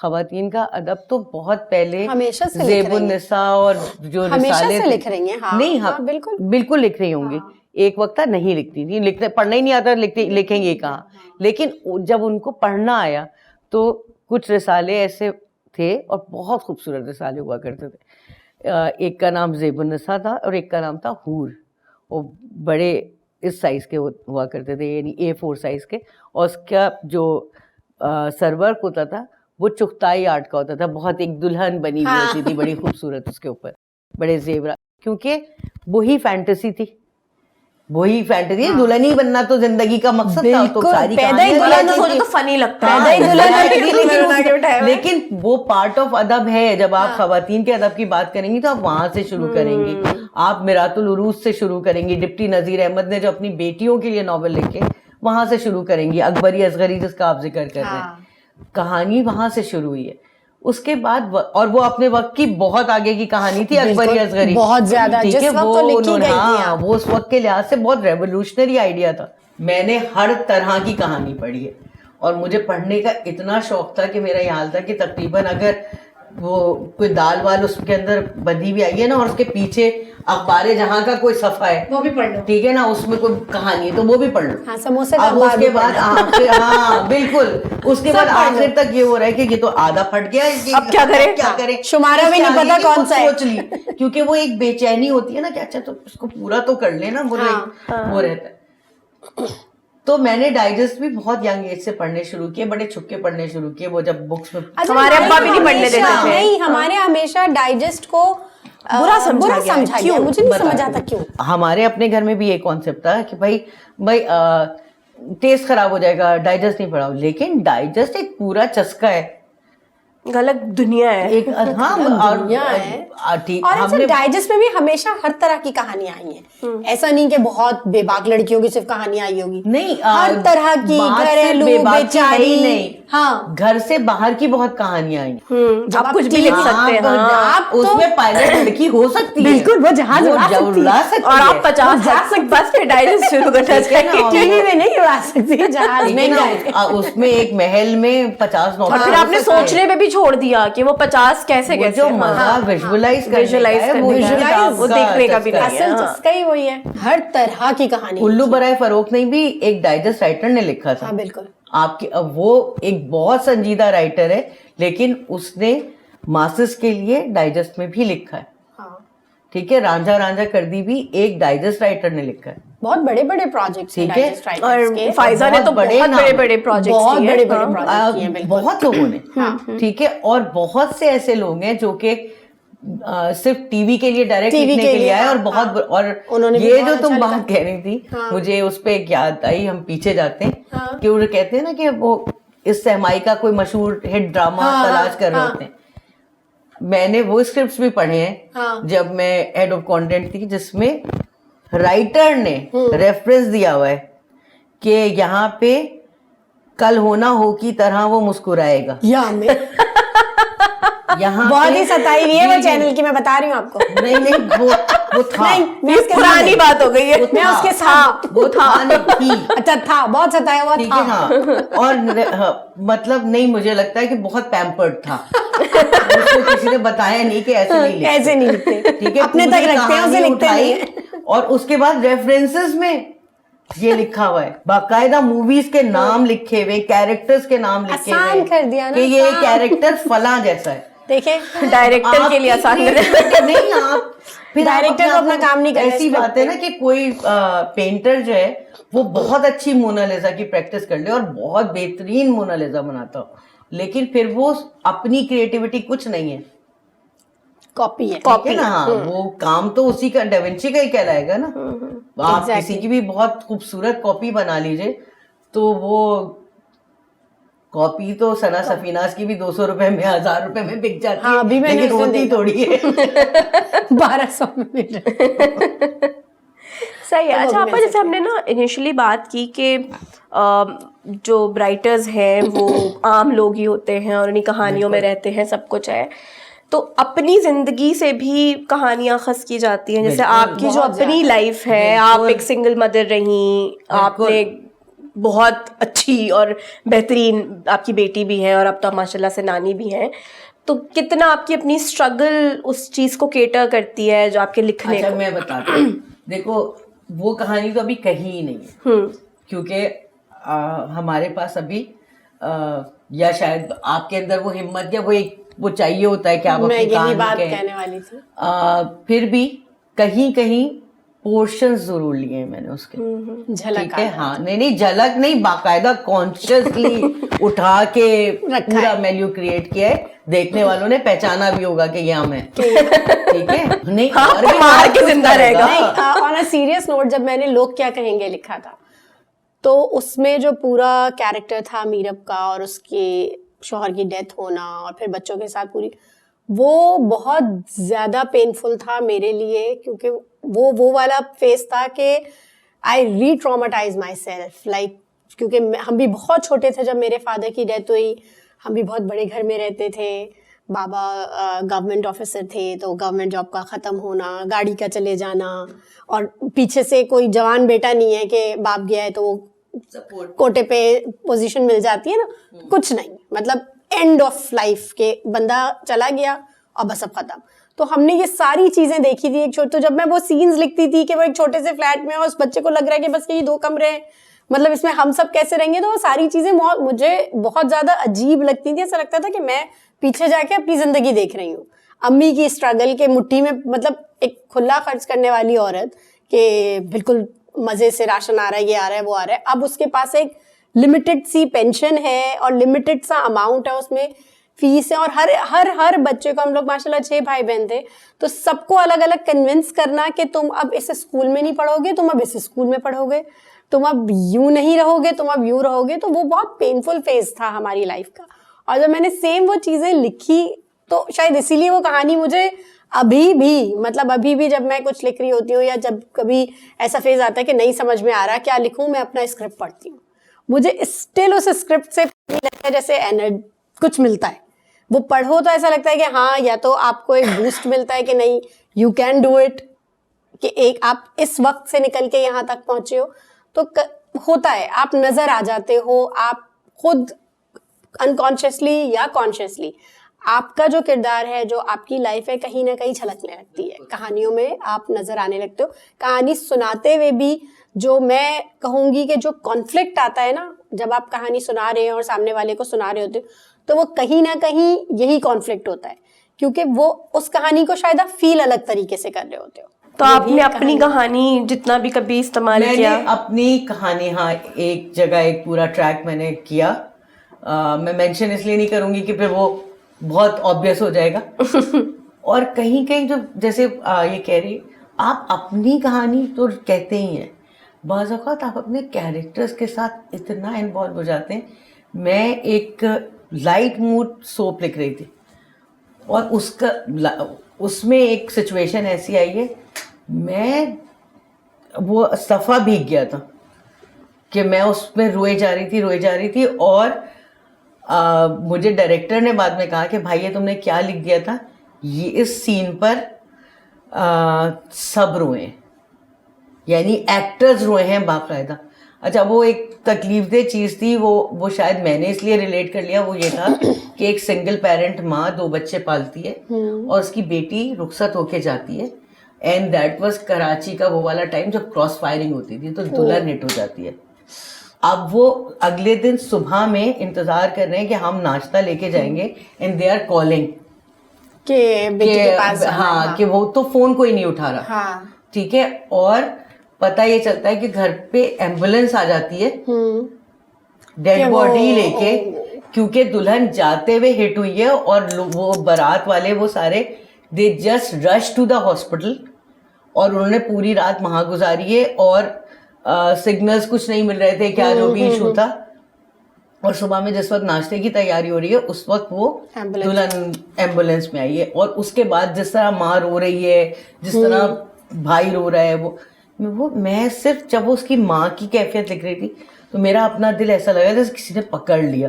खवातीन का अदब तो बहुत पहले हमेशा से ज़ेबुन्निसा और जो रिसाले लिख रही हैं। हाँ, नहीं, हाँ, बिल्कुल लिख रही होंगी। एक वक्त नहीं लिखती थी, लिखते पढ़ना ही नहीं आता, लिखेंगे कहाँ। लेकिन जब उनको पढ़ना आया तो कुछ रिसाले ऐसे थे, और बहुत खूबसूरत रिसाले हुआ करते थे। एक का नाम ज़ेबुन्निसा था और एक का नाम था हूर। वो बड़े इस साइज़ के हुआ करते थे, यानी A4 साइज़ के, और उसका जो सरवर्क होता था वो चुगताई आर्ट का होता था। बहुत एक दुल्हन बनी हुई होती थी बड़ी खूबसूरत, उसके ऊपर बड़े जेवरा, क्योंकि वही फैंटेसी थी, वही फैंटेसी। दुल्हन ही बनना तो जिंदगी का मकसद था, तो सारी तो फनी लगता है, लेकिन वो पार्ट ऑफ अदब है। जब आप खवातीन के अदब की बात करेंगी तो आप वहां से शुरू करेंगी, आप मिरातुल उरूस से शुरू करेंगी, डिप्टी नजीर अहमद ने जो अपनी बेटियों के लिए नॉवेल लिखे वहां से शुरू करेंगी, अकबरी असगरी जिसका आप जिक्र कर रहे हैं, कहानी वहां से शुरू हुई है। उसके बाद और वो अपने वक्त की बहुत आगे की कहानी थी, अकबरी असगरी, बहुत ज्यादा, ठीक है, वो उन्होंने, वो उस वक्त के लिहाज से बहुत रेवोल्यूशनरी आइडिया था। मैंने हर तरह की कहानी पढ़ी है, और मुझे पढ़ने का इतना शौक था कि मेरा ये हाल था कि तकरीबन अगर वो कोई दाल वाल उसके अंदर बंधी भी आई है ना, और उसके पीछे अखबार जहां का कोई सफा है वो भी पढ़ लो, ठीक है ना, उसमें कोई कहानी है तो वो भी पढ़ लो। हाँ, समोसे का अब उसके बाद हाँ बिल्कुल, उसके बाद आखिर तक ये हो रहा है कि ये तो आधा फट गया, अब क्या करें, शुमारा भी नहीं पता कौन सा है। सोच ली, क्योंकि वो एक बेचैनी होती है ना कि अच्छा तो उसको पूरा तो कर लेना, वो रहता है। तो मैंने डाइजेस्ट भी बहुत यंग एज से पढ़ने शुरू किए, बड़े छुपके पढ़ने शुरू किए, वो जब बुक्स में हमारे अब्बा भी नहीं पढ़ने देते थे। नहीं, हमारे हमेशा डाइजेस्ट को बुरा समझा गया, मुझे नहीं समझ आता क्यों। हमारे अपने घर में भी ये कॉन्सेप्ट था कि भाई टेस्ट खराब हो जाएगा, डाइजेस्ट नहीं पढ़ाओ, लेकिन डाइजेस्ट एक पूरा चस्का है, गलत दुनिया है एक। हाँ, दुनिया है। और डाइजेस्ट में भी हमेशा हर तरह की कहानियां आई हैं, ऐसा नहीं कि बहुत बेबाक लड़कियों की सिर्फ कहानियां आई होगी, नहीं, हर तरह की, घरेलू, बेचारी, नहीं, हाँ। घर से बाहर की बहुत कहानियां आई। जब आप कुछ भी लिख सकते हैं। हाँ। आप उसमें पायलट लड़की हो सकती है, बिल्कुल, वो जहाज उड़ा सकती है। और आप 50 बस पे डायरेक्ट शुरू करना चाहिए। टीवी में नहीं उड़ा सकती, जहाज में उसमें एक महल में 50 और नौकर फिर आपने सोचने में भी छोड़ दिया कि वो 50 कैसे वो कैसे जो मजा विजुअलाइज वो देखने का भी नहीं है। असल चस्का ही वही है, हर तरह की कहानी। उल्लू बराए फरोख ने भी एक डाइजेस्ट राइटर ने लिखा था। हाँ बिल्कुल। आपके अब वो एक बहुत संजीदा राइटर है, लेकिन उसने मासेस के लिए डाइजेस्ट में भी लिखा है। हाँ। ठीक है, रांझा रांझा कर दी भी एक डाइजेस्ट राइटर ने लिखा है। बहुत बड़े बड़े प्रोजेक्ट्स ठीक है, और फाइजा ने तो बहुत बड़े बड़े प्रोजेक्ट्स बहुत किए। बड़े बड़े प्रोजेक्ट किए हैं, बहुत लोगों ने। ठीक है, और बहुत से ऐसे लोग हैं जो कि सिर्फ टीवी के लिए डायरेक्ट लिखने के लिए आए, और बहुत और ये जो तुम बात कह रही थी, मुझे उस पे एक याद आई। हम पीछे जाते हैं कि वो कहते हैं ना कि वो इस सहमाई का कोई मशहूर हिट ड्रामा तलाश कर रहे होते हैं। मैंने वो स्क्रिप्ट्स भी पढ़े हैं जब मैं हेड ऑफ कंटेंट थी, जिसमें राइटर ने रेफरेंस दिया हुआ है कि यहाँ पे कल होना हो की तरह वो मुस्कुराएगा। यहाँ बहुत ही सताई हुई है वो चैनल की, मैं बता रही हूँ आपको। नहीं वो था, नहीं, पुरानी बात हो गई है। मैं उसके साथ वो था नहीं। अच्छा था, बहुत सताया हुआ ठीक था। है, हाँ। और मतलब नहीं, मुझे लगता है कि बहुत पैम्पर्ड था। उसको किसी ने बताया नहीं कि ऐसे नहीं लिखते। ठीक है, अपने तक रखते हैं, उसे लिखते नहीं है। और उसके बाद रेफरेंसेस में ये लिखा हुआ है, बाकायदा मूवीज के नाम लिखे हुए, कैरेक्टर्स के नाम लिखे हुए, आसान कर दिया ना कि ये कैरेक्टर फला जैसा है। देखिए, डायरेक्टर के लिए आसान कर नहीं, आप फिर डायरेक्टर को अपना काम नहीं करना। ऐसी बात है ना कि कोई पेंटर जो है वो बहुत अच्छी मोनालिसा की प्रैक्टिस कर ले और बहुत बेहतरीन मोनालिसा बनाता हो, लेकिन फिर वो अपनी क्रिएटिविटी कुछ नहीं है, कॉपी है। कॉपी ना। हाँ, वो काम तो उसी का, डाविंची का ही कहलाएगा ना। आप किसी की भी बहुत खूबसूरत कॉपी बना लीजिए, तो वो कॉपी तो सना सफीनाज की भी 200 रुपए में, 1000 रुपए में बिक जाती है। अभी मैंने लेकिन होती थोड़ी है 1200 में मिल रहा। सही है। अच्छा आपा, जैसे हमने ना इनिशियली बात की कि जो राइटर्स हैं वो आम लोग ही होते हैं और उन्हीं कहानियों में रहते हैं, सब कुछ है, तो अपनी जिंदगी से भी कहानियां खस की जाती हैं। जैसे आपकी जो अपनी लाइफ है, आप एक सिंगल मदर रही, आपने बहुत अच्छी और बेहतरीन आपकी बेटी भी है और अब तो माशाल्लाह से नानी भी हैं, तो कितना आपकी अपनी स्ट्रगल उस चीज को केटर करती है जो आपके लिखने अच्छा, को? मैं बताता हूँ। देखो, वो कहानी तो अभी कहीं ही नहीं है, क्योंकि हमारे पास अभी या शायद आपके अंदर वो हिम्मत या वो चाहिए होता है कि आप अपनी कहानी कहने वाली थी। फिर भी कहीं कहीं पोर्शंस जरूर लिए हैं मैंने उसके। झलक है, हाँ। नहीं, झलक नहीं, बाकायदा कॉन्शियसली उठा के पूरा मेन्यू क्रिएट किया है। देखने वालों ने पहचाना भी होगा कि ये हम है। ठीक है, नहीं और भी मार के जिंदा रहेगा। ऑन अ सीरियस नोट, जब मैंने लोग क्या कहेंगे लिखा था, तो उसमें जो पूरा कैरेक्टर था मीरब का और उसके शौहर की डेथ होना और फिर बच्चों के साथ पूरी, वो बहुत ज़्यादा पेनफुल था मेरे लिए, क्योंकि वो वाला फेस था कि आई री ट्रॉमेटाइज माई सेल्फ, लाइक, क्योंकि हम भी बहुत छोटे थे जब मेरे फादर की डेथ हुई। हम भी बहुत बड़े घर में रहते थे, बाबा गवर्नमेंट ऑफिसर थे, तो गवर्नमेंट जॉब का ख़त्म होना, गाड़ी का चले जाना, और पीछे से कोई जवान बेटा नहीं है कि बाप गया है तो वो कोटे पे पोजीशन मिल जाती है ना, कुछ नहीं, मतलब एंड ऑफ लाइफ के बंदा चला गया और बस अब खत्म। तो हमने ये सारी चीजें देखी थी। तो जब मैं वो सीन्स लिखती थी कि वो एक छोटे से फ्लैट में और उस बच्चे को लग रहा है कि बस यही 2 कमरे हैं, मतलब इसमें हम सब कैसे रहेंगे, तो वो सारी चीजें मुझे बहुत ज्यादा अजीब लगती थी। ऐसा लगता था कि मैं पीछे जाके अपनी जिंदगी देख रही हूँ, अम्मी की स्ट्रगल के मुट्ठी में, मतलब एक खुला खर्च करने वाली औरत के बिल्कुल मजे से राशन आ रहा है, ये आ रहा है, वो आ रहा है। अब उसके पास एक लिमिटेड सी पेंशन है और लिमिटेड सा अमाउंट है, उसमें फीस है, और हर बच्चे को, हम लोग माशाल्लाह 6 भाई बहन थे, तो सबको अलग अलग कन्विंस करना कि तुम अब इस स्कूल में नहीं पढ़ोगे, तुम अब इस स्कूल में पढ़ोगे, तुम अब यूं नहीं रहोगे, तुम अब यूं रहोगे। तो वो बहुत पेनफुल फेज था हमारी लाइफ का। और जब मैंने सेम वो चीजें लिखी, तो शायद इसीलिए वो कहानी मुझे अभी भी जब मैं कुछ लिख रही होती हूँ या जब कभी ऐसा फेज आता है कि नहीं समझ में आ रहा क्या लिखूं, मैं अपना स्क्रिप्ट पढ़ती हूँ, मुझे स्टिल उस स्क्रिप्ट से लगता है जैसे एनर्जी कुछ मिलता है। वो पढ़ो तो ऐसा लगता है कि हाँ, या तो आपको एक बूस्ट मिलता है कि नहीं, यू कैन डू इट, कि एक आप इस वक्त से निकल के यहाँ तक पहुंचे हो, तो होता है, आप नजर आ जाते हो, आप खुद अनकॉन्शियसली या कॉन्शियसली आपका जो किरदार है, जो आपकी लाइफ है, कहीं ना कहीं झलकने लगती है कहानियों में, आप नजर आने लगते हो। कहानी सुनाते हुए भी जो मैं कहूंगी कि जो कॉन्फ्लिक्ट आता है ना, जब आप कहानी सुना रहे हैं और सामने वाले को सुना रहे होते हो, तो वो कहीं ना कहीं यही कॉन्फ्लिक्ट होता है, क्योंकि वो उस कहानी को शायद आप फील अलग तरीके से कर रहे होते हो। तो आपने अपनी कहानी जितना भी कभी इस्तेमाल किया? मैंने अपनी कहानी, हाँ, एक जगह एक पूरा ट्रैक मैंने किया। मैं मेंशन इसलिए नहीं करूंगी कि फिर वो बहुत ऑब्वियस हो जाएगा। और कहीं कहीं जो जैसे ये कह रही, आप अपनी कहानी तो कहते ही हैं, बाज़ औक़ात आप अपने कैरेक्टर्स के साथ इतना इन्वॉल्व हो जाते हैं। मैं एक लाइट मूड सोप लिख रही थी और उसमें एक सिचुएशन ऐसी आई है, मैं वो सफ़ा भीग गया था कि मैं उसमें रोए जा रही थी और मुझे डायरेक्टर ने बाद में कहा कि भाई ये तुमने क्या लिख दिया था, ये इस सीन पर सब रोए, यानी एक्टर्स रोए हैं बाकायदा। अच्छा, वो एक तकलीफदेह चीज़ थी, वो शायद मैंने इसलिए रिलेट कर लिया। वो ये था कि एक सिंगल पेरेंट माँ 2 बच्चे पालती है और उसकी बेटी रुखसत होके जाती है, एंड दैट वाज कराची का वो वाला टाइम जब क्रॉस फायरिंग होती थी, तो दुल्हन हिट हो जाती है। अब वो अगले दिन सुबह में इंतजार कर रहे हैं कि हम नाश्ता लेके जाएंगे, एंड दे आर कॉलिंग के बेटी के पास, हाँ, कि वो तो फोन कोई नहीं उठा रहा, हाँ, ठीक है। और पता ये चलता है कि घर पे एम्बुलेंस आ जाती है डेड बॉडी लेके, क्योंकि दुल्हन जाते हुए हिट हुई है और वो बारात वाले वो सारे they just rush to the hospital, और उन्होंने पूरी रात वहां गुजारी है और सिग्नल्स कुछ नहीं मिल रहे थे, क्या जो भी इशू था। और सुबह में जिस वक्त नाश्ते की तैयारी हो रही है, उस वक्त वो दुल्हन एम्बुलेंस में आई है। और उसके बाद जिस तरह माँ रो रही है, जिस तरह भाई रो रहा है, वो मैं सिर्फ जब वो उसकी माँ की कैफियत लिख रही थी, तो मेरा अपना दिल ऐसा लगा जैसे किसी ने पकड़ लिया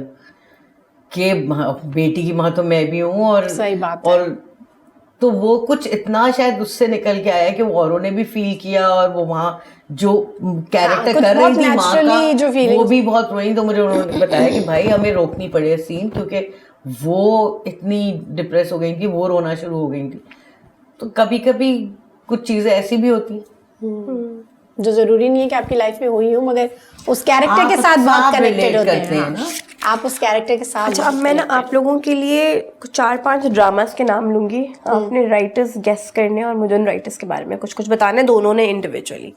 कि बेटी की माँ तो मैं भी हूँ। और सही बात है। और तो वो कुछ इतना शायद उससे निकल के आया कि वो औरों ने भी फील किया, और वो वहाँ जो कैरेक्टर कर रही थी माँ का, वो भी बहुत रोई। तो मुझे उन्होंने बताया कि भाई हमें रोकनी पड़े सीन, क्योंकि वो इतनी डिप्रेस हो गई थी, वो रोना शुरू हो गई थी। तो कभी कभी कुछ चीजें ऐसी भी होती हैं जो जरूरी नहीं है कि आपकी लाइफ में हुई हो, मगर उस कैरेक्टर के साथ बहुत कनेक्टेड होते हैं ना, आप उस कैरेक्टर के साथ। अच्छा, अब मैं ना आप लोगों के लिए 4-5 ड्रामास के नाम लूंगी, आपने राइटर्स गेस करने और मुझे उन राइटर्स के बारे में कुछ बताने, दोनों ने इंडिविजुअली।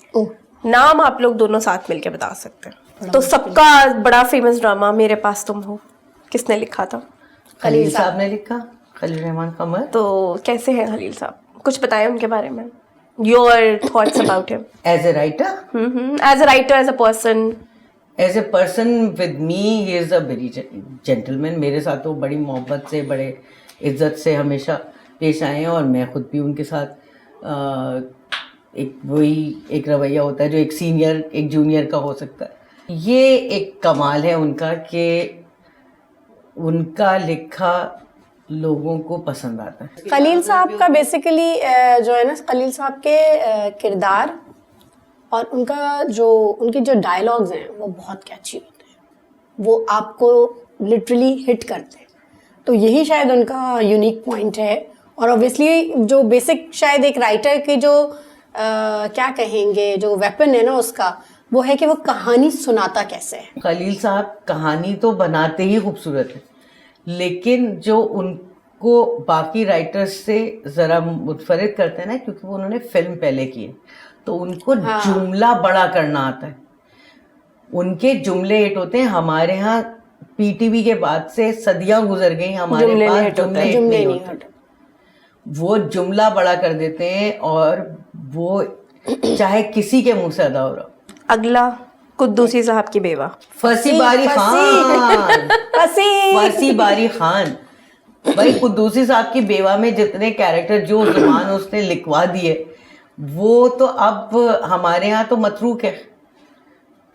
नाम आप लोग दोनों साथ मिलके बता सकते हैं। तो सबका बड़ा फेमस ड्रामा मेरे पास तुम हो, किसने लिखा था? खलील साहब ने लिखा, खलील रहमान कमर। तो कैसे हैं खलील साहब, कुछ बताएं उनके बारे में, your thoughts about him as a writer, as a writer, as a person, as a person with me he is a very gentleman। मेरे साथ तो बड़ी मोहब्बत से, बड़े इज्जत से हमेशा पेश आए हैं, और मैं खुद भी उनके साथ एक रवैया होता है जो एक सीनियर एक जूनियर का हो सकता है। ये एक कमाल है उनका कि उनका लिखा लोगों को पसंद आता है। खलील साहब का बेसिकली जो है ना, खलील साहब के किरदार और उनकी जो डायलॉग्स हैं वो बहुत कैची होते हैं, वो आपको लिटरली हिट करते हैं। तो यही शायद उनका यूनिक पॉइंट है। और ऑब्वियसली जो बेसिक शायद एक राइटर की जो क्या कहेंगे, जो वेपन है ना उसका, वो है कि वो कहानी सुनाता कैसे है। खलील साहब कहानी तो बनाते ही खूबसूरत है, लेकिन जो उनको बाकी राइटर्स से ज़रा मुतफरिद करते हैं ना, क्योंकि वो उन्होंने फिल्म पहले की है, तो उनको जुमला बड़ा करना आता है। उनके जुमले हिट होते हैं। हमारे यहाँ पीटीवी के बाद से सदियां गुजर गई, हमारे पास जुमले नहीं होते। वो जुमला बड़ा कर देते हैं, और वो चाहे किसी के मुंह से अदा हो रहा। अगला कुद्दूसी साहब की बेवा, फसी बारी खान। फसी बारी खान भाई, कुद्दूसी साहब की बेवा में जितने कैरेक्टर जो जुबान उसने लिखवा दिए, वो तो अब हमारे यहाँ तो मतरूक है।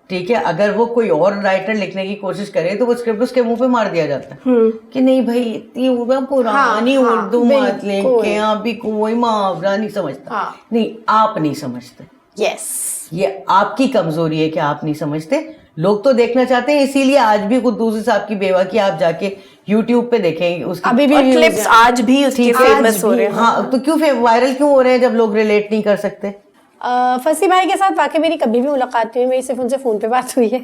ठीक है, अगर वो कोई और राइटर लिखने की कोशिश करे तो वो स्क्रिप्ट उसके मुंह पे मार दिया जाता है कि नहीं भाई इतनी पुरानी उर्दू मत लेके, अभी कोई मुहावरा नहीं समझता। नहीं, आप नहीं समझते। यस, ये आपकी कमजोरी है कि आप नहीं समझते। लोग तो देखना चाहते हैं, इसीलिए आज भी कुद्दूसी साहब की बेवा की आप जाके YouTube पे देखेंगे उसकी अभी भी क्लिप्स आज भी उसके फेमस हो रहे हैं। हाँ, तो क्यों वायरल क्यों हो रहे हैं जब लोग रिलेट नहीं कर सकते? फसी भाई के साथ वाकई मेरी कभी भी मुलाकात नहीं हुई, मेरी सिर्फ उनसे फोन पे बात हुई है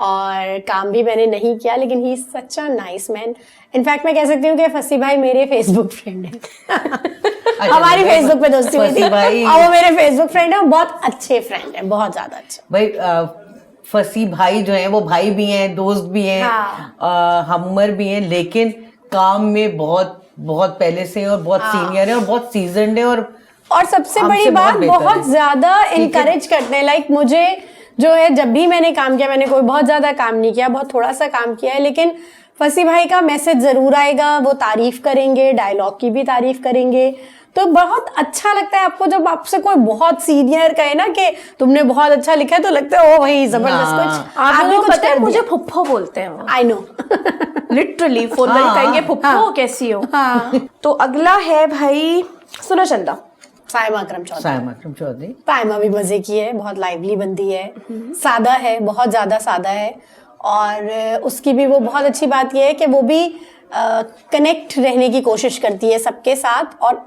और काम भी मैंने नहीं किया, लेकिन ही सच अ नाइस मैन। इनफैक्ट मैं कह सकती हूँ कि फसी भाई मेरे फेसबुक फ्रेंड है। हमारी फेसबुक पे दोस्ती हुई थी और वो मेरे फेसबुक फ्रेंड है, बहुत अच्छे फ्रेंड है, बहुत ज्यादा अच्छे। भाई फसी भाई जो है वो भाई भी हैं, दोस्त भी हैं, हमर भी हैं, लेकिन काम में बहुत बहुत पहले से और बहुत सीनियर है और बहुत सीजनड है और सबसे बड़ी बात बहुत ज्यादा इनकरेज करते हैं। लाइक मुझे जो है, जब भी मैंने काम किया, मैंने कोई बहुत ज्यादा काम नहीं किया, बहुत थोड़ा सा काम किया है, लेकिन फसी भाई का मैसेज जरूर आएगा, वो तारीफ करेंगे, डायलॉग की भी तारीफ करेंगे। तो बहुत अच्छा लगता है आपको जब आपसे कोई बहुत सीनियर कहे ना कि तुमने बहुत अच्छा लिखा है, तो लगता है ओ भाई जबरदस्त कुछ। आपको पता है मुझे फुप्पो बोलते हैं वो। आई नो, लिटरली फोन में कहेंगे फुप्पो कैसी हो। तो अगला है भाई सुनो चंदा, सायमा अकरम चौधरी। सायमा भी मजे की है, बहुत लाइवली बंदी है, सादा है, बहुत ज्यादा सादा है। और उसकी भी वो बहुत अच्छी बात यह है कि वो भी कनेक्ट रहने की कोशिश करती है सबके साथ, और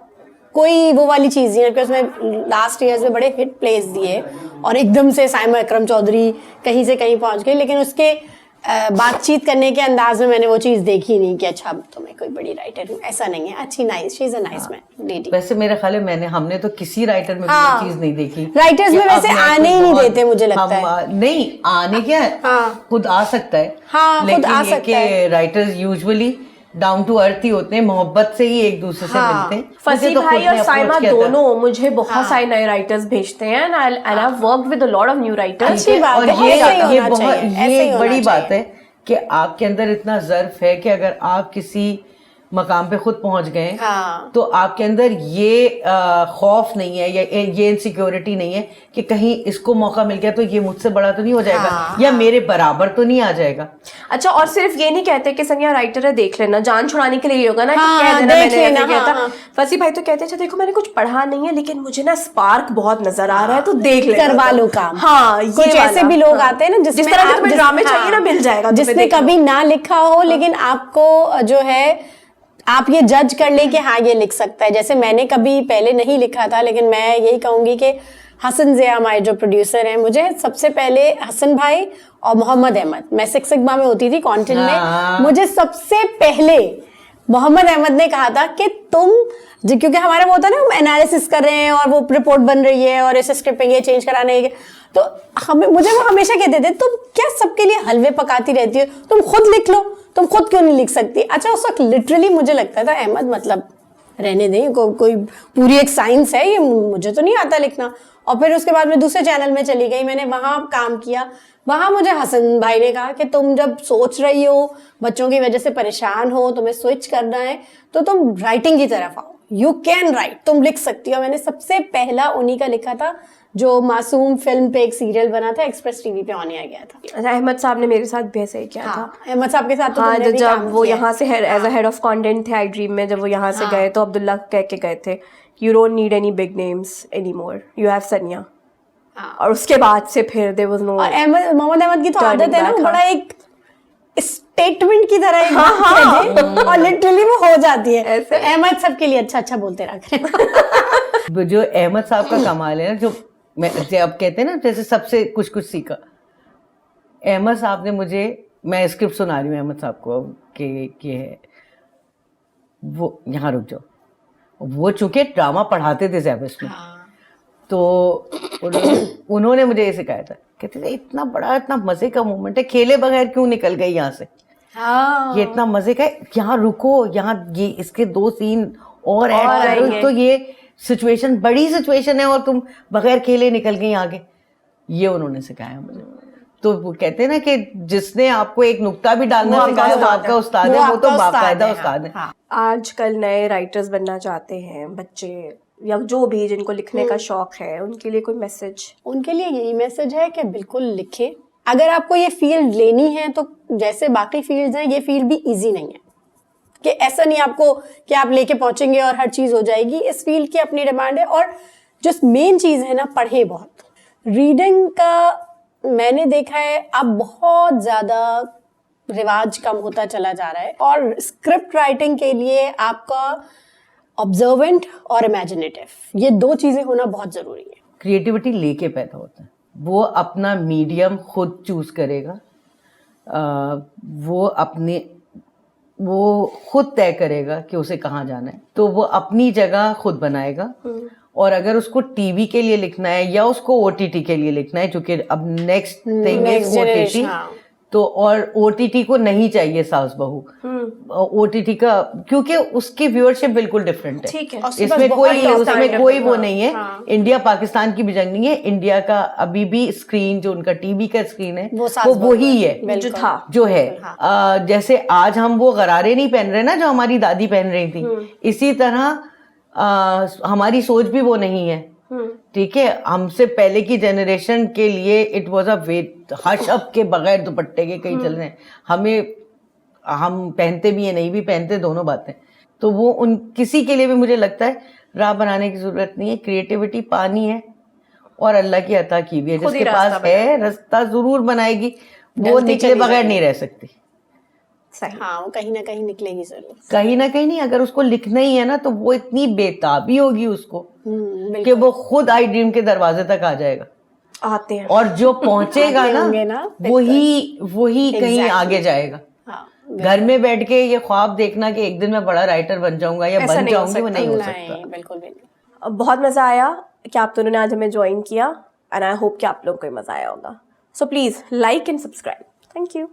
कोई वो वाली चीज नहीं है कि उसमें लास्ट ईयर्स में बड़े हिट प्लेस दिए और एकदम से सायमा अकरम चौधरी कहीं से कहीं पहुंच गई, लेकिन उसके बातचीत करने के अंदाज में मैंने वो चीज देखी नहीं कि अच्छा तो मैं कोई बड़ी राइटर हूँ, ऐसा नहीं है। अच्छी nice, she is a nice man lady. वैसे मेरा ख्याल है हमने तो किसी राइटर में भी चीज नहीं देखी। राइटर्स में वैसे आने ही नहीं देते, मुझे लगता है। नहीं आने क्या है, खुद आ सकता है। खुद आ सकता है। Writers usually down to earth ही होते हैं, मोहब्बत से ही एक दूसरे से मिलते हैं। फसी भाई और सायमा दोनों मुझे बहुत सारे नए राइटर्स भेजते हैं and I have worked with a lot of new writers. और ये बड़ी बात है कि आपके अंदर इतना ज़र्फ है कि अगर आप किसी मकाम पे खुद पहुंच गए तो आपके अंदर ये खौफ नहीं है या ये इनसिक्योरिटी नहीं है कि कहीं इसको मौका मिल गया तो ये मुझसे बड़ा तो नहीं हो जाएगा या मेरे बराबर तो नहीं आ जाएगा। अच्छा, और सिर्फ ये नहीं कहते कि सनिया राइटर है देख लेना, जान छुड़ाने के लिए ये होगा ना कि कह देना मैंने ऐसे किया था। फसी भाई तो कहते हैं अच्छा देखो मैंने कुछ पढ़ा नहीं है लेकिन मुझे ना स्पार्क बहुत नजर आ रहा है तो देख लेना, करवा लो काम। हाँ, कुछ ऐसे भी लोग आते हैं ना जिस तरह तुम्हें ड्रामे चाहिए ना मिल जाएगा, जिसने कभी ना लिखा हो लेकिन आपको जो है आप ये जज कर ले कि हाँ ये लिख सकता है। जैसे मैंने कभी पहले नहीं लिखा था, लेकिन मैं यही कहूंगी कि हसन ज़िया हमारे जो प्रोड्यूसर हैं, मुझे सबसे पहले हसन भाई और मोहम्मद अहमद, मैं सिक्स में होती थी कंटेंट में, मुझे सबसे पहले मोहम्मद अहमद ने कहा था कि तुम, क्योंकि हमारा वो होता है ना, हम एनालिसिस कर रहे हैं और वो रिपोर्ट बन रही है और इस स्क्रिप्ट पे ये चेंज कराने है, तो मुझे वो हमेशा कहते थे तुम क्या सबके लिए हलवे पकाती रहती हो, तुम खुद लिख लो, तुम खुद क्यों नहीं लिख सकती। अच्छा, उस वक्त लिटरली मुझे लगता था अहमद मतलब रहने दें, कोई पूरी एक साइंस है ये, मुझे तो नहीं आता लिखना। और फिर उसके बाद मैं दूसरे चैनल में चली गई, मैंने वहां काम किया। वहां मुझे हसन भाई ने कहा कि तुम जब सोच रही हो, बच्चों की वजह से परेशान हो, तुम्हें स्विच करना है तो तुम राइटिंग की तरफ आओ, यू कैन राइट, तुम लिख सकती हो। मैंने सबसे पहला उन्हीं का लिखा था जो मासूम फिल्म पे एक सीरियल बना था, एक्सप्रेस टीवी पे ऑन एयर गया था। अच्छा, अहमद साहब ने मेरे साथ भी ऐसे ही किया था। अहमद साहब के साथ तो हाँ, जब वो यहाँ से as a head of content थे आई ड्रीम में, जब वो यहाँ से गए तो अब्दुल्ला कह के गए थे you don't need any big names any more, you have Saniya. और उसके बाद से फिर there was no. Mohammad Ahmed की तो आदत है ना, बड़ा एक स्टेटमेंट की तरह एक और लिटरली वो हो जाती है। अहमद सबके लिए अच्छा अच्छा बोलते रहा। जो अहमद साहब का कमाल है ना, जो अब कहते हैं ना जैसे सबसे कुछ कुछ सीखा, अहमद साहब ने मुझे, मैं स्क्रिप्ट सुना रही हूँ अहमद साहब को कि है वो यहाँ रुक जाओ, वो चूंकि ड्रामा पढ़ाते थे ज़ैबस में, तो उन्होंने मुझे ये सिखाया था, कहते थे इतना बड़ा इतना मजे का मोमेंट है, खेले बगैर क्यों निकल गई यहाँ से, ये इतना मजे का है, यहाँ रुको, यहाँ ये इसके 2 सीन और ऐड करो तो ये सिचुएशन बड़ी सिचुएशन है और तुम बगैर खेले निकल गई आगे। ये उन्होंने सिखाया मुझे। तो वो कहते हैं ना कि जिसने आपको एक नुक्ता भी डालना सिखाया वो आपका उस्ताद है, वो तो बाकायदा उस्ताद है। आजकल नए राइटर्स बनना चाहते हैं बच्चे या जो भी जिनको लिखने का शौक है, उनके लिए कोई मैसेज? उनके लिए यही मैसेज है कि बिल्कुल लिखें, अगर आपको ये फील्ड लेनी है तो जैसे बाकी फील्ड्स हैं, ये फील्ड भी इजी नहीं है कि ऐसा नहीं आपको कि आप लेके पहुंचेंगे और हर चीज हो जाएगी। इस फील्ड की अपनी डिमांड है, और जो मेन चीज है ना, पढ़ें बहुत। रीडिंग का मैंने देखा है अब बहुत ज्यादा रिवाज कम होता चला जा रहा है, और स्क्रिप्ट राइटिंग के लिए आपका ऑब्जर्वेंट और इमेजिनेटिव, ये 2 चीजें होना बहुत जरूरी है। क्रिएटिविटी लेके पैदा होता है, वो अपना मीडियम खुद चूज करेगा, वो खुद तय करेगा कि उसे कहाँ जाना है, तो वो अपनी जगह खुद बनाएगा। और अगर उसको टीवी के लिए लिखना है या उसको ओटीटी के लिए लिखना है, क्योंकि अब नेक्स्ट थिंग इज ओटीटी, तो और ओटीटी को नहीं चाहिए सास बहू, ओटीटी का, क्योंकि उसकी व्यूअरशिप बिल्कुल डिफरेंट है। ठीक है, इसमें कोई वो नहीं है। इंडिया पाकिस्तान की भी जंग नहीं है, इंडिया का अभी भी स्क्रीन जो उनका टीवी का स्क्रीन है वो वही है जो है। जैसे आज हम वो गरारे नहीं पहन रहे ना जो हमारी दादी पहन रही थी, इसी तरह हमारी सोच भी वो नहीं है। ठीक है, हमसे पहले की जनरेशन के लिए इट वाज अ वेट, हशअप के बगैर दुपट्टे के कहीं चल रहे हैं, हम पहनते भी है नहीं भी पहनते, दोनों बातें। तो वो उन किसी के लिए भी मुझे लगता है राह बनाने की जरूरत नहीं है। क्रिएटिविटी पानी है और अल्लाह की अता की भी है, जिसके पास है रास्ता जरूर बनाएगी, वो निकले बगैर नहीं रह सकती। हाँ, वो कहीं ना कहीं निकलेगी जरूर, कहीं ना कहीं नहीं। अगर उसको लिखना ही है ना तो वो इतनी बेताबी होगी उसको कि वो खुद आई ड्रीम के दरवाजे तक आ जाएगा, आते हैं, और जो पहुंचेगा ना वही कहीं आगे जाएगा। घर में बैठ के ये ख्वाब देखना कि एक दिन मैं बड़ा राइटर बन जाऊंगा या बन जाऊंगी, वो नहीं हो सकता। बिल्कुल भी नहीं। बहुत मजा आया कि आप दोनों ने आज हमें ज्वाइन किया, एंड आई होप कि आप लोगों को मजा आया होगा। So please like and subscribe. Thank you.